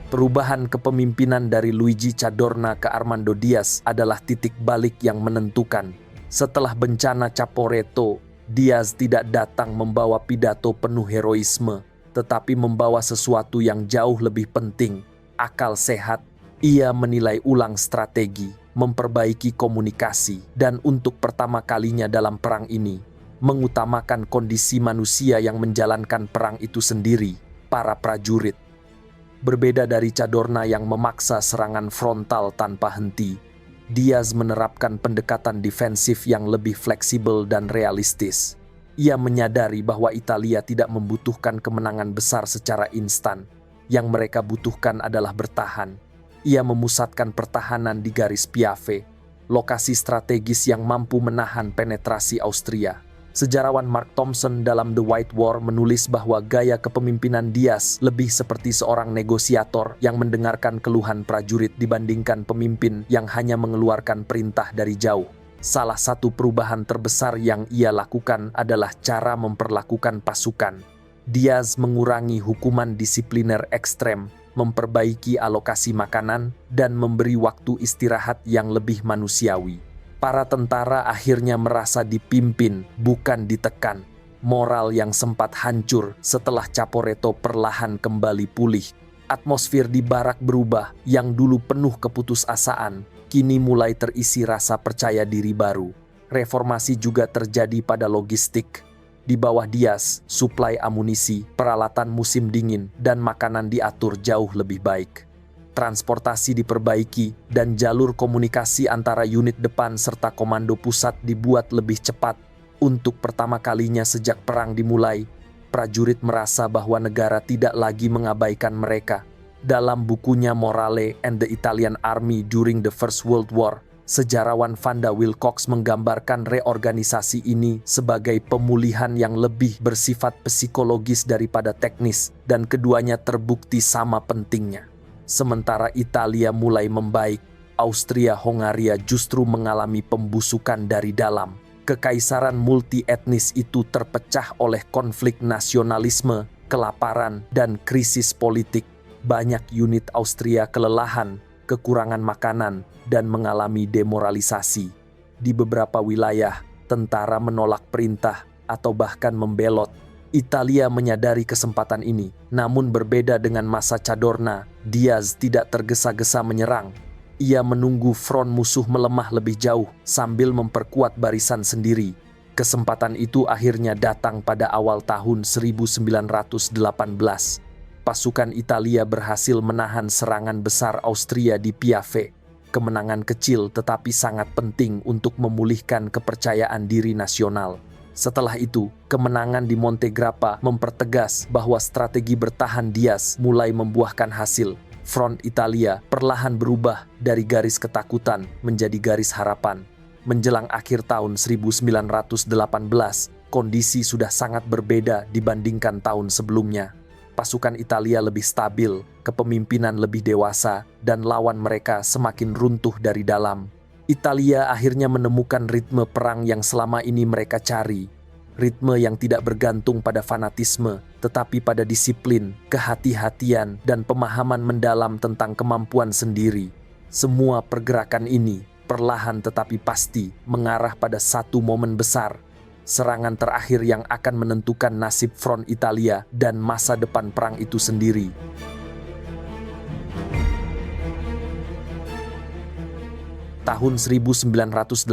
Perubahan kepemimpinan dari Luigi Cadorna ke Armando Diaz adalah titik balik yang menentukan. Setelah bencana Caporetto, Diaz tidak datang membawa pidato penuh heroisme, tetapi membawa sesuatu yang jauh lebih penting, akal sehat. Ia menilai ulang strategi, memperbaiki komunikasi, dan untuk pertama kalinya dalam perang ini, mengutamakan kondisi manusia yang menjalankan perang itu sendiri, para prajurit. Berbeda dari Cadorna yang memaksa serangan frontal tanpa henti, Diaz menerapkan pendekatan defensif yang lebih fleksibel dan realistis. Ia menyadari bahwa Italia tidak membutuhkan kemenangan besar secara instan. Yang mereka butuhkan adalah bertahan. Ia memusatkan pertahanan di garis Piave, lokasi strategis yang mampu menahan penetrasi Austria. Sejarawan Mark Thompson dalam The White War menulis bahwa gaya kepemimpinan Diaz lebih seperti seorang negosiator yang mendengarkan keluhan prajurit dibandingkan pemimpin yang hanya mengeluarkan perintah dari jauh. Salah satu perubahan terbesar yang ia lakukan adalah cara memperlakukan pasukan. Diaz mengurangi hukuman disipliner ekstrem, memperbaiki alokasi makanan, dan memberi waktu istirahat yang lebih manusiawi. Para tentara akhirnya merasa dipimpin, bukan ditekan. Moral yang sempat hancur setelah Caporetto perlahan kembali pulih. Atmosfer di barak berubah, yang dulu penuh keputusasaan, kini mulai terisi rasa percaya diri baru. Reformasi juga terjadi pada logistik. Di bawah Diaz, suplai amunisi, peralatan musim dingin, dan makanan diatur jauh lebih baik. Transportasi diperbaiki, dan jalur komunikasi antara unit depan serta komando pusat dibuat lebih cepat. Untuk pertama kalinya sejak perang dimulai, prajurit merasa bahwa negara tidak lagi mengabaikan mereka. Dalam bukunya Morale and the Italian Army During the First World War, sejarawan Vanda Wilcox menggambarkan reorganisasi ini sebagai pemulihan yang lebih bersifat psikologis daripada teknis, dan keduanya terbukti sama pentingnya. Sementara Italia mulai membaik, Austria-Hongaria justru mengalami pembusukan dari dalam. Kekaisaran multi-etnis itu terpecah oleh konflik nasionalisme, kelaparan, dan krisis politik. Banyak unit Austria kelelahan, kekurangan makanan, dan mengalami demoralisasi. Di beberapa wilayah, tentara menolak perintah atau bahkan membelot. Italia menyadari kesempatan ini, namun berbeda dengan masa Cadorna, Diaz tidak tergesa-gesa menyerang. Ia menunggu front musuh melemah lebih jauh sambil memperkuat barisan sendiri. Kesempatan itu akhirnya datang pada awal tahun 1918. Pasukan Italia berhasil menahan serangan besar Austria di Piave. Kemenangan kecil tetapi sangat penting untuk memulihkan kepercayaan diri nasional. Setelah itu, kemenangan di Monte Grappa mempertegas bahwa strategi bertahan Diaz mulai membuahkan hasil. Front Italia perlahan berubah dari garis ketakutan menjadi garis harapan. Menjelang akhir tahun 1918, kondisi sudah sangat berbeda dibandingkan tahun sebelumnya. Pasukan Italia lebih stabil, kepemimpinan lebih dewasa, dan lawan mereka semakin runtuh dari dalam. Italia akhirnya menemukan ritme perang yang selama ini mereka cari. Ritme yang tidak bergantung pada fanatisme, tetapi pada disiplin, kehati-hatian, dan pemahaman mendalam tentang kemampuan sendiri. Semua pergerakan ini, perlahan tetapi pasti, mengarah pada satu momen besar. Serangan terakhir yang akan menentukan nasib front Italia dan masa depan perang itu sendiri. Tahun 1918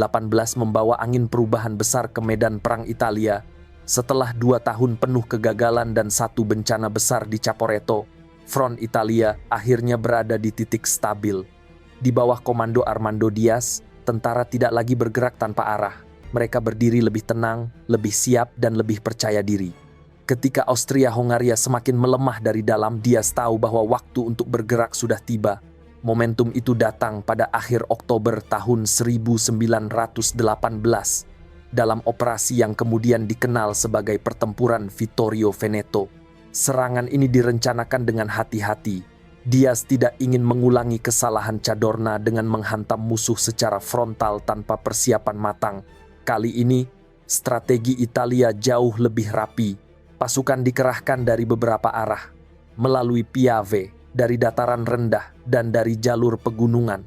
membawa angin perubahan besar ke medan perang Italia. Setelah 2 tahun penuh kegagalan dan 1 bencana besar di Caporetto, front Italia akhirnya berada di titik stabil. Di bawah komando Armando Diaz, tentara tidak lagi bergerak tanpa arah. Mereka berdiri lebih tenang, lebih siap, dan lebih percaya diri. Ketika Austria-Hongaria semakin melemah dari dalam, Diaz tahu bahwa waktu untuk bergerak sudah tiba. Momentum itu datang pada akhir Oktober tahun 1918 dalam operasi yang kemudian dikenal sebagai Pertempuran Vittorio Veneto. Serangan ini direncanakan dengan hati-hati. Diaz tidak ingin mengulangi kesalahan Cadorna dengan menghantam musuh secara frontal tanpa persiapan matang. Kali ini, strategi Italia jauh lebih rapi. Pasukan dikerahkan dari beberapa arah, melalui Piave, dari dataran rendah, dan dari jalur pegunungan,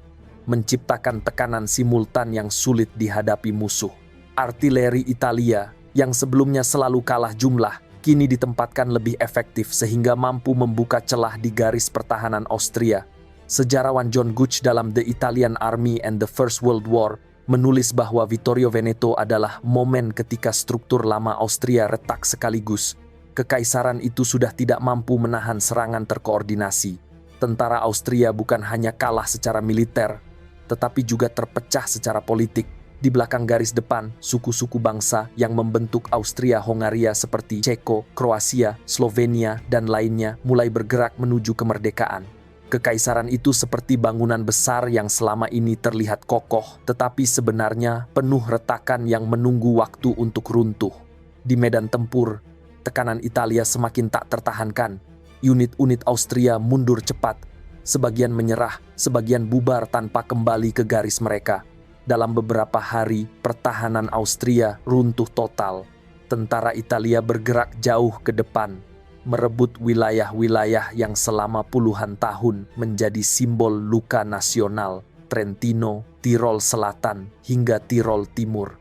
menciptakan tekanan simultan yang sulit dihadapi musuh. Artileri Italia, yang sebelumnya selalu kalah jumlah, kini ditempatkan lebih efektif sehingga mampu membuka celah di garis pertahanan Austria. Sejarawan John Gooch dalam The Italian Army and the First World War menulis bahwa Vittorio Veneto adalah momen ketika struktur lama Austria retak sekaligus. Kekaisaran itu sudah tidak mampu menahan serangan terkoordinasi. Tentara Austria bukan hanya kalah secara militer, tetapi juga terpecah secara politik. Di belakang garis depan, suku-suku bangsa yang membentuk Austria-Hongaria seperti Ceko, Kroasia, Slovenia, dan lainnya mulai bergerak menuju kemerdekaan. Kekaisaran itu seperti bangunan besar yang selama ini terlihat kokoh, tetapi sebenarnya penuh retakan yang menunggu waktu untuk runtuh. Di medan tempur, tekanan Italia semakin tak tertahankan. Unit-unit Austria mundur cepat. Sebagian menyerah, sebagian bubar tanpa kembali ke garis mereka. Dalam beberapa hari, pertahanan Austria runtuh total. Tentara Italia bergerak jauh ke depan, merebut wilayah-wilayah yang selama puluhan tahun menjadi simbol luka nasional, Trentino, Tirol Selatan, hingga Tirol Timur.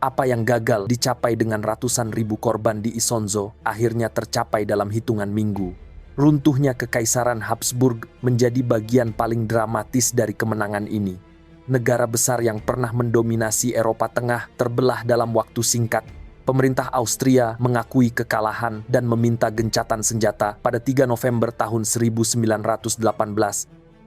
Apa yang gagal dicapai dengan ratusan ribu korban di Isonzo akhirnya tercapai dalam hitungan minggu. Runtuhnya Kekaisaran Habsburg menjadi bagian paling dramatis dari kemenangan ini. Negara besar yang pernah mendominasi Eropa Tengah terbelah dalam waktu singkat. Pemerintah Austria mengakui kekalahan dan meminta gencatan senjata pada 3 November tahun 1918.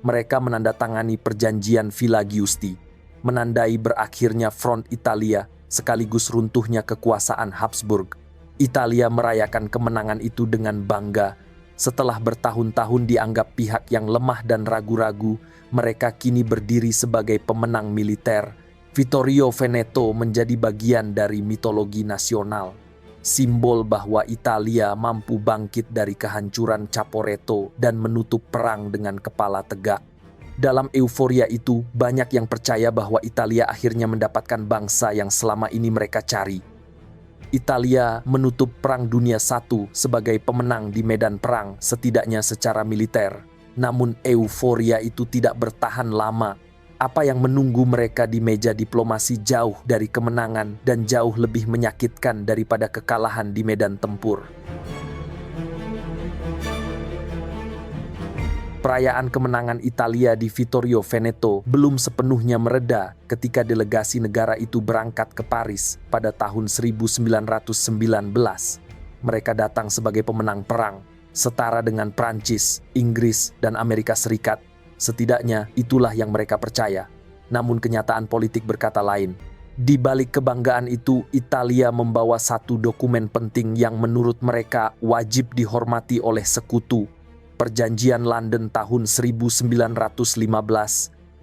Mereka menandatangani perjanjian Villa Giusti, menandai berakhirnya Front Italia sekaligus runtuhnya kekuasaan Habsburg. Italia merayakan kemenangan itu dengan bangga. Setelah bertahun-tahun dianggap pihak yang lemah dan ragu-ragu, mereka kini berdiri sebagai pemenang militer. Vittorio Veneto menjadi bagian dari mitologi nasional, simbol bahwa Italia mampu bangkit dari kehancuran Caporetto dan menutup perang dengan kepala tegak. Dalam euforia itu, banyak yang percaya bahwa Italia akhirnya mendapatkan bangsa yang selama ini mereka cari. Italia menutup Perang Dunia I sebagai pemenang di medan perang, setidaknya secara militer. Namun euforia itu tidak bertahan lama. Apa yang menunggu mereka di meja diplomasi jauh dari kemenangan dan jauh lebih menyakitkan daripada kekalahan di medan tempur. Perayaan kemenangan Italia di Vittorio Veneto belum sepenuhnya mereda ketika delegasi negara itu berangkat ke Paris pada tahun 1919. Mereka datang sebagai pemenang perang, setara dengan Prancis, Inggris, dan Amerika Serikat. Setidaknya itulah yang mereka percaya. Namun kenyataan politik berkata lain. Di balik kebanggaan itu, Italia membawa satu dokumen penting yang menurut mereka wajib dihormati oleh sekutu. Perjanjian London tahun 1915,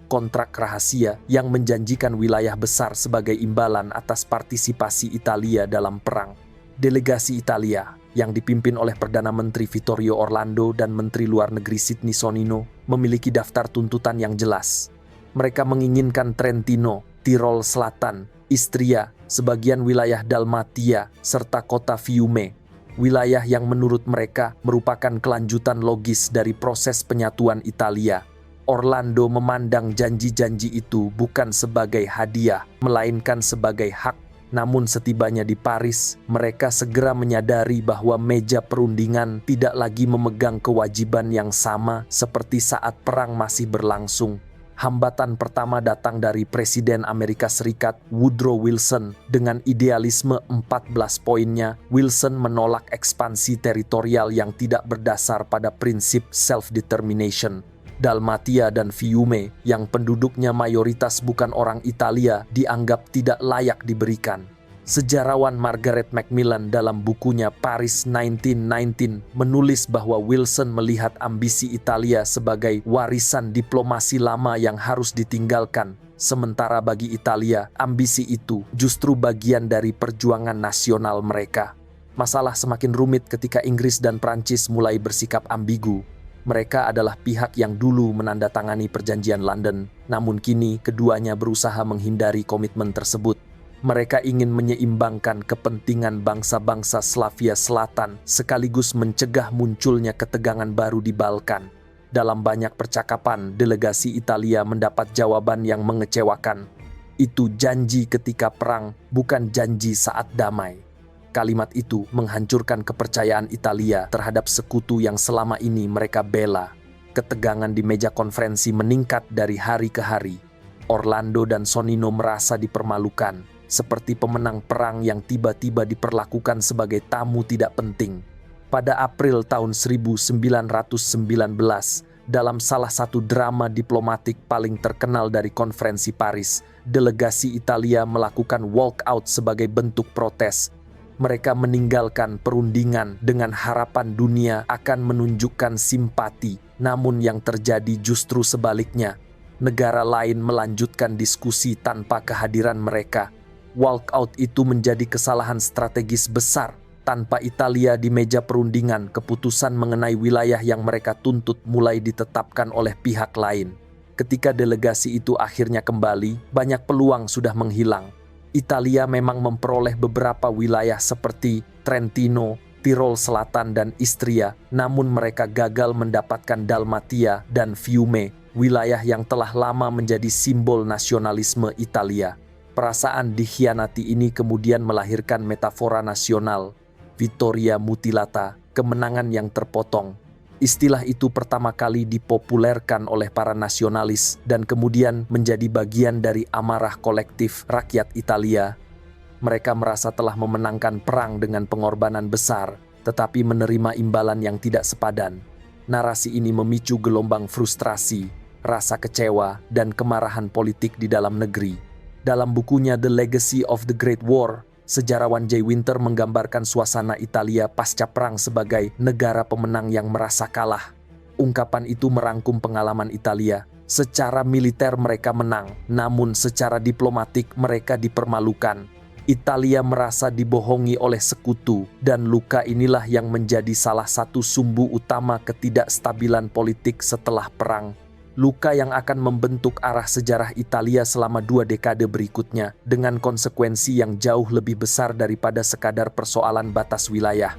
kontrak rahasia yang menjanjikan wilayah besar sebagai imbalan atas partisipasi Italia dalam perang. Delegasi Italia yang dipimpin oleh Perdana Menteri Vittorio Orlando dan Menteri Luar Negeri Sidney Sonino memiliki daftar tuntutan yang jelas. Mereka menginginkan Trentino, Tirol Selatan, Istria, sebagian wilayah Dalmatia, serta kota Fiume, wilayah yang menurut mereka merupakan kelanjutan logis dari proses penyatuan Italia. Orlando memandang janji-janji itu bukan sebagai hadiah, melainkan sebagai hak. Namun setibanya di Paris, mereka segera menyadari bahwa meja perundingan tidak lagi memegang kewajiban yang sama seperti saat perang masih berlangsung. Hambatan pertama datang dari Presiden Amerika Serikat Woodrow Wilson. Dengan idealisme 14 poinnya, Wilson menolak ekspansi teritorial yang tidak berdasar pada prinsip self-determination. Dalmatia dan Fiume, yang penduduknya mayoritas bukan orang Italia, dianggap tidak layak diberikan. Sejarawan Margaret Macmillan dalam bukunya Paris 1919 menulis bahwa Wilson melihat ambisi Italia sebagai warisan diplomasi lama yang harus ditinggalkan. Sementara bagi Italia, ambisi itu justru bagian dari perjuangan nasional mereka. Masalah semakin rumit ketika Inggris dan Prancis mulai bersikap ambigu. Mereka adalah pihak yang dulu menandatangani perjanjian London, namun kini keduanya berusaha menghindari komitmen tersebut. Mereka ingin menyeimbangkan kepentingan bangsa-bangsa Slavia Selatan sekaligus mencegah munculnya ketegangan baru di Balkan. Dalam banyak percakapan, delegasi Italia mendapat jawaban yang mengecewakan. Itu janji ketika perang, bukan janji saat damai. Kalimat itu menghancurkan kepercayaan Italia terhadap sekutu yang selama ini mereka bela. Ketegangan di meja konferensi meningkat dari hari ke hari. Orlando dan Sonino merasa dipermalukan, seperti pemenang perang yang tiba-tiba diperlakukan sebagai tamu tidak penting. Pada April tahun 1919, dalam salah satu drama diplomatik paling terkenal dari konferensi Paris, delegasi Italia melakukan walkout sebagai bentuk protes. Mereka meninggalkan perundingan dengan harapan dunia akan menunjukkan simpati, namun yang terjadi justru sebaliknya. Negara lain melanjutkan diskusi tanpa kehadiran mereka. Walkout itu menjadi kesalahan strategis besar. Tanpa Italia di meja perundingan, keputusan mengenai wilayah yang mereka tuntut mulai ditetapkan oleh pihak lain. Ketika delegasi itu akhirnya kembali, banyak peluang sudah menghilang. Italia memang memperoleh beberapa wilayah seperti Trentino, Tirol Selatan, dan Istria, namun mereka gagal mendapatkan Dalmatia dan Fiume, wilayah yang telah lama menjadi simbol nasionalisme Italia. Perasaan dikhianati ini kemudian melahirkan metafora nasional, Vittoria Mutilata, kemenangan yang terpotong. Istilah itu pertama kali dipopulerkan oleh para nasionalis dan kemudian menjadi bagian dari amarah kolektif rakyat Italia. Mereka merasa telah memenangkan perang dengan pengorbanan besar, tetapi menerima imbalan yang tidak sepadan. Narasi ini memicu gelombang frustrasi, rasa kecewa, dan kemarahan politik di dalam negeri. Dalam bukunya The Legacy of the Great War, sejarawan J. Winter menggambarkan suasana Italia pasca perang sebagai negara pemenang yang merasa kalah. Ungkapan itu merangkum pengalaman Italia. Secara militer mereka menang, namun secara diplomatik mereka dipermalukan. Italia merasa dibohongi oleh sekutu, dan luka inilah yang menjadi salah satu sumbu utama ketidakstabilan politik setelah perang. Luka yang akan membentuk arah sejarah Italia selama 2 dekade berikutnya, dengan konsekuensi yang jauh lebih besar daripada sekadar persoalan batas wilayah.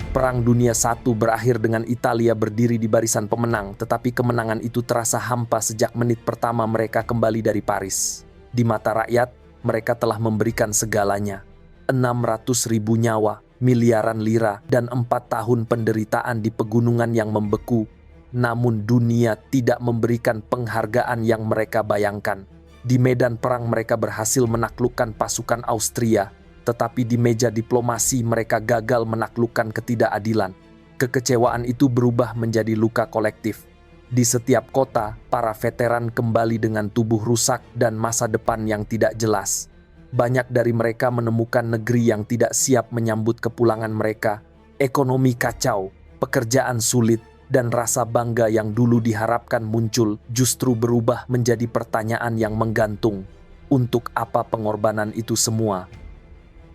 Perang Dunia I berakhir dengan Italia berdiri di barisan pemenang, tetapi kemenangan itu terasa hampa sejak menit pertama mereka kembali dari Paris. Di mata rakyat, mereka telah memberikan segalanya. 600.000 nyawa, miliaran lira, dan 4 tahun penderitaan di pegunungan yang membeku. Namun dunia tidak memberikan penghargaan yang mereka bayangkan. Di medan perang mereka berhasil menaklukkan pasukan Austria, tetapi di meja diplomasi mereka gagal menaklukkan ketidakadilan. Kekecewaan itu berubah menjadi luka kolektif. Di setiap kota, para veteran kembali dengan tubuh rusak dan masa depan yang tidak jelas. Banyak dari mereka menemukan negeri yang tidak siap menyambut kepulangan mereka. Ekonomi kacau, pekerjaan sulit, dan rasa bangga yang dulu diharapkan muncul justru berubah menjadi pertanyaan yang menggantung. Untuk apa pengorbanan itu semua?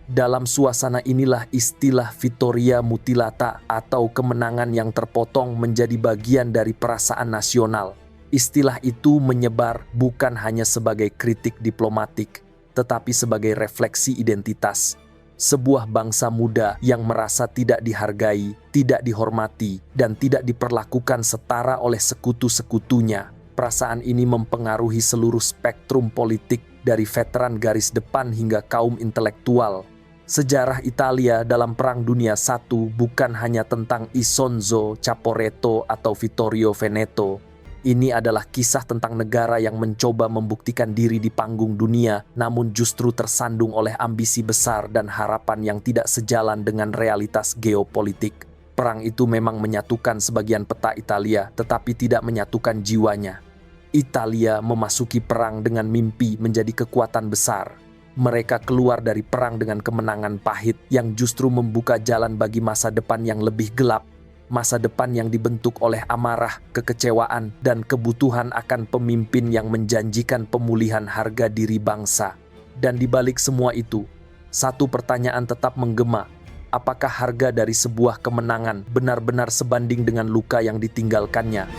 Dalam suasana inilah istilah Vittoria Mutilata atau kemenangan yang terpotong menjadi bagian dari perasaan nasional. Istilah itu menyebar bukan hanya sebagai kritik diplomatik, tetapi sebagai refleksi identitas. Sebuah bangsa muda yang merasa tidak dihargai, tidak dihormati, dan tidak diperlakukan setara oleh sekutu-sekutunya. Perasaan ini mempengaruhi seluruh spektrum politik dari veteran garis depan hingga kaum intelektual. Sejarah Italia dalam Perang Dunia I bukan hanya tentang Isonzo, Caporetto, atau Vittorio Veneto. Ini adalah kisah tentang negara yang mencoba membuktikan diri di panggung dunia, namun justru tersandung oleh ambisi besar dan harapan yang tidak sejalan dengan realitas geopolitik. Perang itu memang menyatukan sebagian peta Italia, tetapi tidak menyatukan jiwanya. Italia memasuki perang dengan mimpi menjadi kekuatan besar. Mereka keluar dari perang dengan kemenangan pahit yang justru membuka jalan bagi masa depan yang lebih gelap. Masa depan yang dibentuk oleh amarah, kekecewaan, dan kebutuhan akan pemimpin yang menjanjikan pemulihan harga diri bangsa. Dan di balik semua itu, satu pertanyaan tetap menggema. Apakah harga dari sebuah kemenangan benar-benar sebanding dengan luka yang ditinggalkannya?